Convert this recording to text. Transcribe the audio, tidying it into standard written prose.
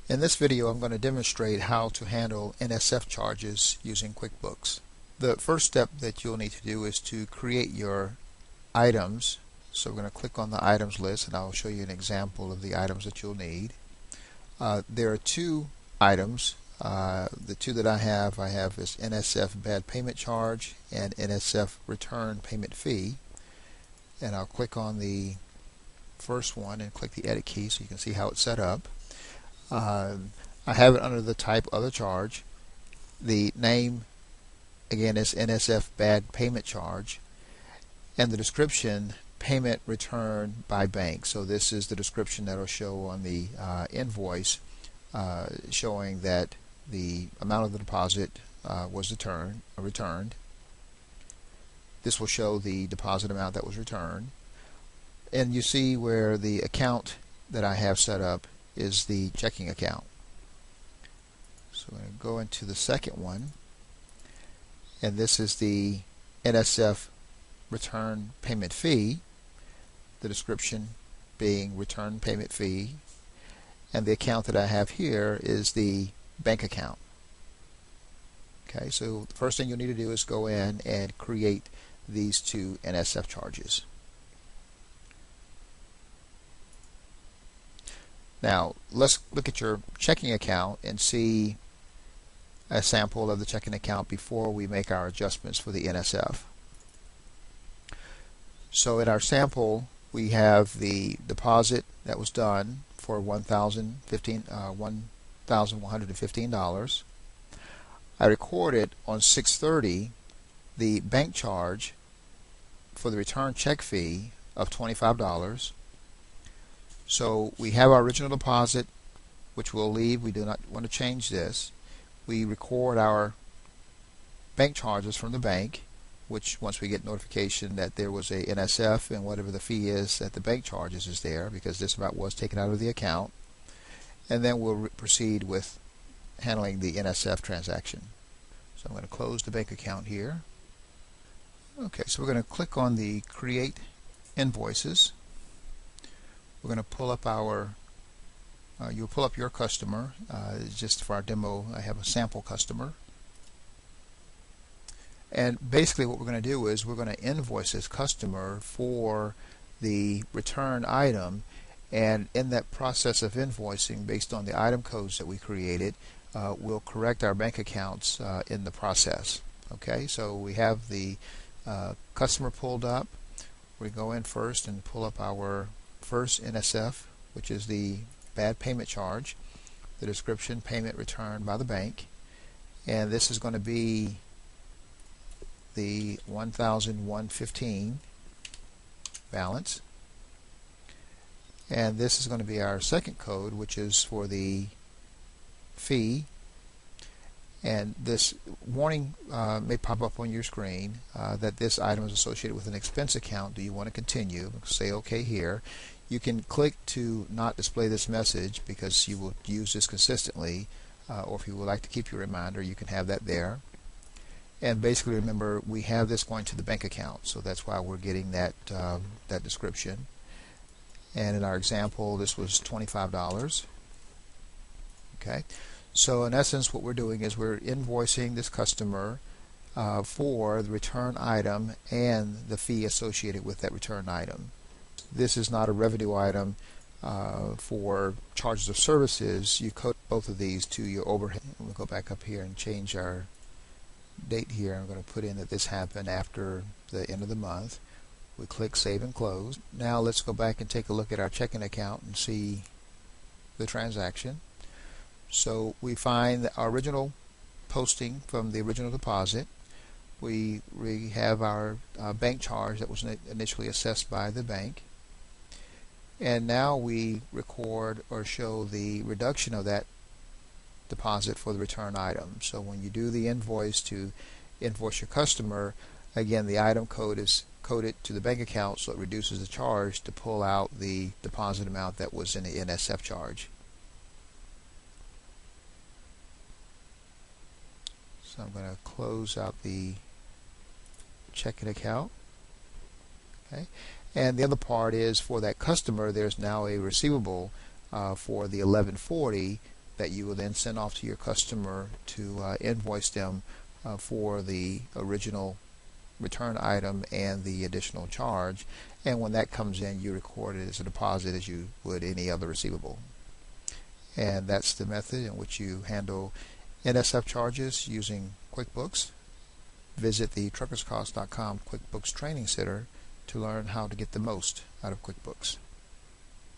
In this video, I'm going to demonstrate how to handle NSF charges using QuickBooks. The first step that you'll need to do is to create your items. So we're going to click on the items list and I'll show you an example of the items that you'll need. There are two items. The two that I have is NSF bad payment charge and NSF return payment fee. And I'll click on the first one and click the edit key so you can see how it's set up. I have it under the type other charge. The name again is NSF bad payment charge, and the description payment return by bank. So this is the description that will show on the invoice, showing that the amount of the deposit was returned. This will show the deposit amount that was returned, and you see where the account that I have set up is the checking account. So I'm going to go into the second one, and this is the NSF return payment fee, the description being return payment fee, and the account that I have here is the bank account. Okay, so the first thing you'll need to do is go in and create these two NSF charges. Now let's look at your checking account and see a sample of the checking account before we make our adjustments for the NSF. So in our sample we have the deposit that was done for $1,115. I recorded on 6/30 the bank charge for the return check fee of $25. So we have our original deposit, which we'll leave. We do not want to change this. We record our bank charges from the bank, which once we get notification that there was a NSF and whatever the fee is that the bank charges is there, because this amount was taken out of the account, and then we'll proceed with handling the NSF transaction. So I'm going to close the bank account here. Okay, so we're going to click on the Create Invoices. We're going to pull up our, you'll pull up your customer. Just for our demo, I have a sample customer. And basically what we're going to do is we're going to invoice this customer for the return item, and in that process of invoicing, based on the item codes that we created, we'll correct our bank accounts in the process. Okay, so we have the customer pulled up. We go in first and pull up our first NSF, which is the bad payment charge, the description payment returned by the bank, and this is going to be the $1,115 balance, and this is going to be our second code, which is for the fee. And this warning may pop up on your screen that this item is associated with an expense account. Do you want to continue? Say OK here. You can click to not display this message because you will use this consistently, or if you would like to keep your reminder, you can have that there. And basically, remember, we have this going to the bank account, so that's why we're getting that that description. And in our example, this was $25. Okay. So in essence, what we're doing is we're invoicing this customer for the return item and the fee associated with that return item. This is not a revenue item for charges of services. You code both of these to your overhead. We'll go back up here and change our date here. I'm going to put in that this happened after the end of the month. We click Save and Close. Now let's go back and take a look at our checking account and see the transaction. So we find our original posting from the original deposit. We have our bank charge that was initially assessed by the bank. And now we record or show the reduction of that deposit for the return item. So when you do the invoice to invoice your customer, again, the item code is coded to the bank account, so it reduces the charge to pull out the deposit amount that was in the NSF charge. So I'm going to close out the checking account. Okay, and the other part is for that customer, there's now a receivable for the $1140 that you will then send off to your customer to invoice them for the original return item and the additional charge, and when that comes in, you record it as a deposit as you would any other receivable. And that's the method in which you handle NSF charges using QuickBooks. Visit the truckerscost.com QuickBooks Training Center to learn how to get the most out of QuickBooks.